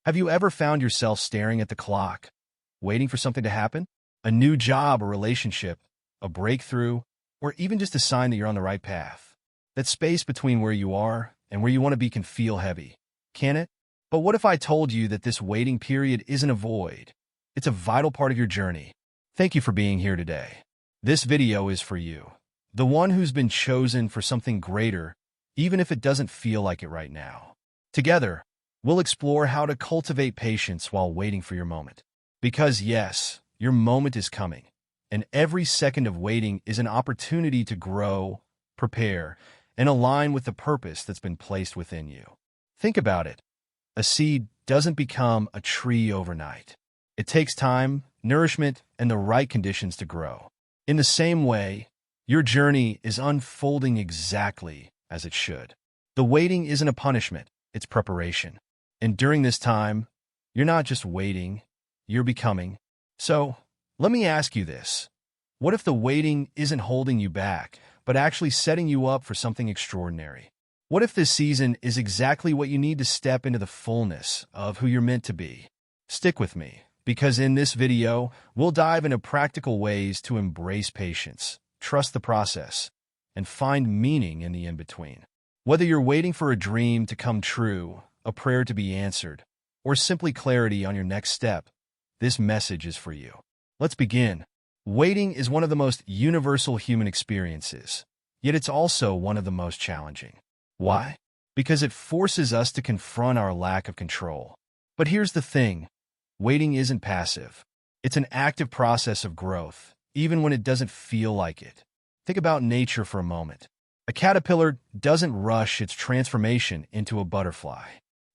Have you ever found yourself staring at the clock, waiting for something to happen? A new job, a relationship, a breakthrough, or even just a sign that you're on the right path. That space between where you are and where you want to be can feel heavy, can it? But what if I told you that this waiting period isn't a void? It's a vital part of your journey. Thank you for being here today. This video is for you, the one who's been chosen for something greater, even if it doesn't feel like it right now. Together, we'll explore how to cultivate patience while waiting for your moment. Because yes, your moment is coming, and every second of waiting is an opportunity to grow, prepare, and align with the purpose that's been placed within you. Think about it. A seed doesn't become a tree overnight. It takes time, nourishment, and the right conditions to grow. In the same way, your journey is unfolding exactly as it should. The waiting isn't a punishment, it's preparation. And during this time, you're not just waiting, you're becoming. So, let me ask you this. What if the waiting isn't holding you back, but actually setting you up for something extraordinary? What if this season is exactly what you need to step into the fullness of who you're meant to be? Stick with me, because in this video, we'll dive into practical ways to embrace patience, trust the process, and find meaning in the in-between. Whether you're waiting for a dream to come true, a prayer to be answered, or simply clarity on your next step, this message is for you. Let's begin. Waiting is one of the most universal human experiences, yet it's also one of the most challenging. Why? Because it forces us to confront our lack of control. But here's the thing. Waiting isn't passive. It's an active process of growth, even when it doesn't feel like it. Think about nature for a moment. A caterpillar doesn't rush its transformation into a butterfly.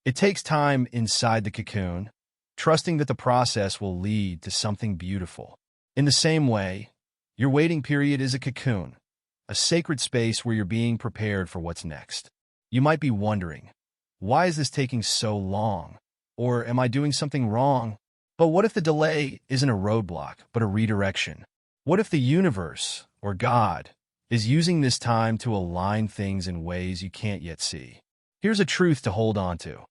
It takes time inside the cocoon, trusting that the process will lead to something beautiful. In the same way, your waiting period is a cocoon, a sacred space where you're being prepared for what's next. You might be wondering, why is this taking so long? Or am I doing something wrong? But what if the delay isn't a roadblock, but a redirection? What if the universe, or God, is using this time to align things in ways you can't yet see? Here's a truth to hold on to.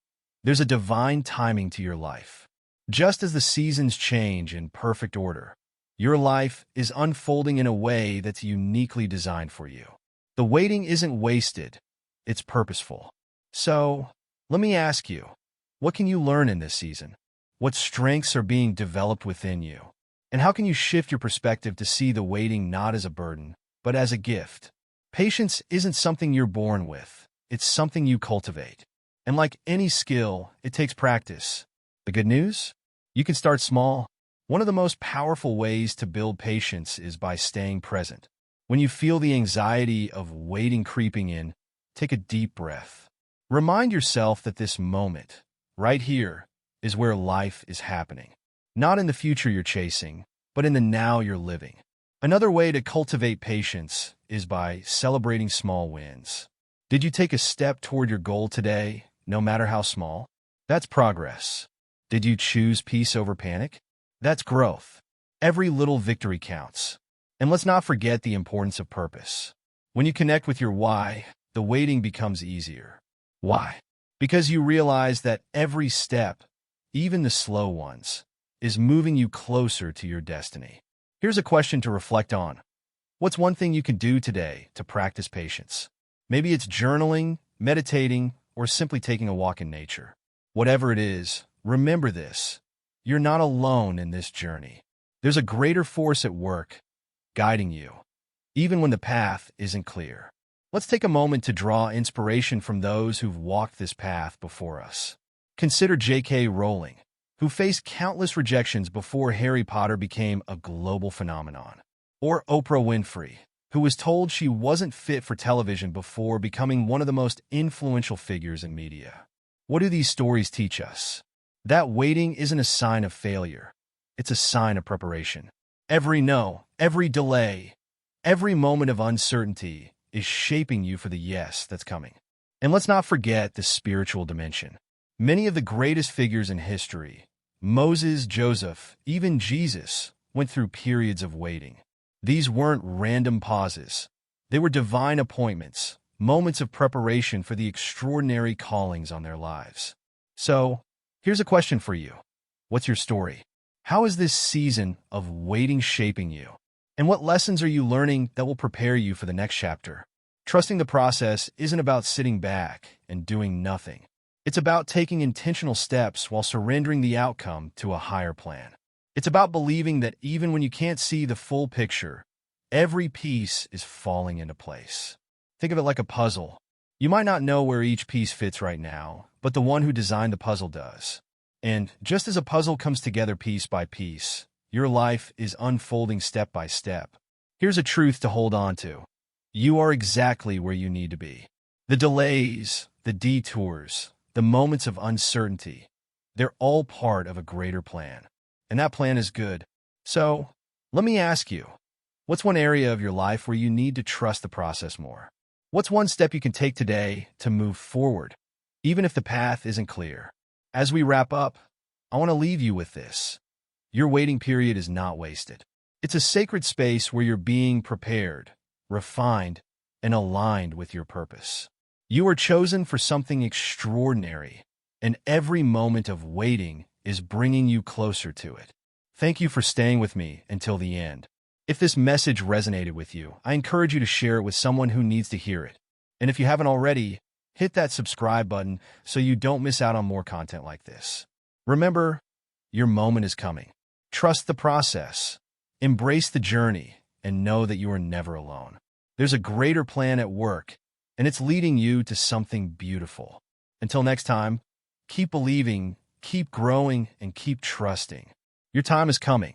There's a divine timing to your life. Just as the seasons change in perfect order, your life is unfolding in a way that's uniquely designed for you. The waiting isn't wasted, it's purposeful. So, let me ask you, what can you learn in this season? What strengths are being developed within you? And how can you shift your perspective to see the waiting not as a burden, but as a gift? Patience isn't something you're born with, it's something you cultivate. And like any skill, it takes practice. The good news? You can start small. One of the most powerful ways to build patience is by staying present. When you feel the anxiety of waiting creeping in, take a deep breath. Remind yourself that this moment, right here, is where life is happening. Not in the future you're chasing, but in the now you're living. Another way to cultivate patience is by celebrating small wins. Did you take a step toward your goal today, no matter how small? That's progress. Did you choose peace over panic? That's growth. Every little victory counts. And let's not forget the importance of purpose. When you connect with your why, the waiting becomes easier. Why? Because you realize that every step, even the slow ones, is moving you closer to your destiny. Here's a question to reflect on. What's one thing you can do today to practice patience? Maybe it's journaling, meditating, or simply taking a walk in nature. Whatever it is, remember this. You're not alone in this journey. There's a greater force at work, guiding you, even when the path isn't clear. Let's take a moment to draw inspiration from those who've walked this path before us. Consider J.K. Rowling, who faced countless rejections before Harry Potter became a global phenomenon. Or Oprah Winfrey, who was told she wasn't fit for television before becoming one of the most influential figures in media. What do these stories teach us? That waiting isn't a sign of failure. It's a sign of preparation. Every no, every delay, every moment of uncertainty is shaping you for the yes that's coming. And let's not forget the spiritual dimension. Many of the greatest figures in history, Moses, Joseph, even Jesus, went through periods of waiting. These weren't random pauses. They were divine appointments, moments of preparation for the extraordinary callings on their lives. So, Here's a question for you. What's your story? How is this season of waiting shaping you? And what lessons are you learning that will prepare you for the next chapter? Trusting the process isn't about sitting back and doing nothing. It's about taking intentional steps while surrendering the outcome to a higher plan. It's about believing that even when you can't see the full picture, every piece is falling into place. Think of it like a puzzle. You might not know where each piece fits right now, but the one who designed the puzzle does. And just as a puzzle comes together piece by piece, your life is unfolding step by step. Here's a truth to hold on to. You are exactly where you need to be. The delays, the detours, the moments of uncertainty, they're all part of a greater plan. And that plan is good. So, let me ask you, what's one area of your life where you need to trust the process more? What's one step you can take today to move forward, even if the path isn't clear? As we wrap up, I want to leave you with this. Your waiting period is not wasted. It's a sacred space where you're being prepared, refined, and aligned with your purpose. You are chosen for something extraordinary, and every moment of waiting is bringing you closer to it. Thank you for staying with me until the end. If this message resonated with you, I encourage you to share it with someone who needs to hear it. And if you haven't already, hit that subscribe button so you don't miss out on more content like this. Remember, your moment is coming. Trust the process, embrace the journey, and know that you are never alone. There's a greater plan at work, and it's leading you to something beautiful. Until next time, keep believing, keep growing, and keep trusting. Your time is coming,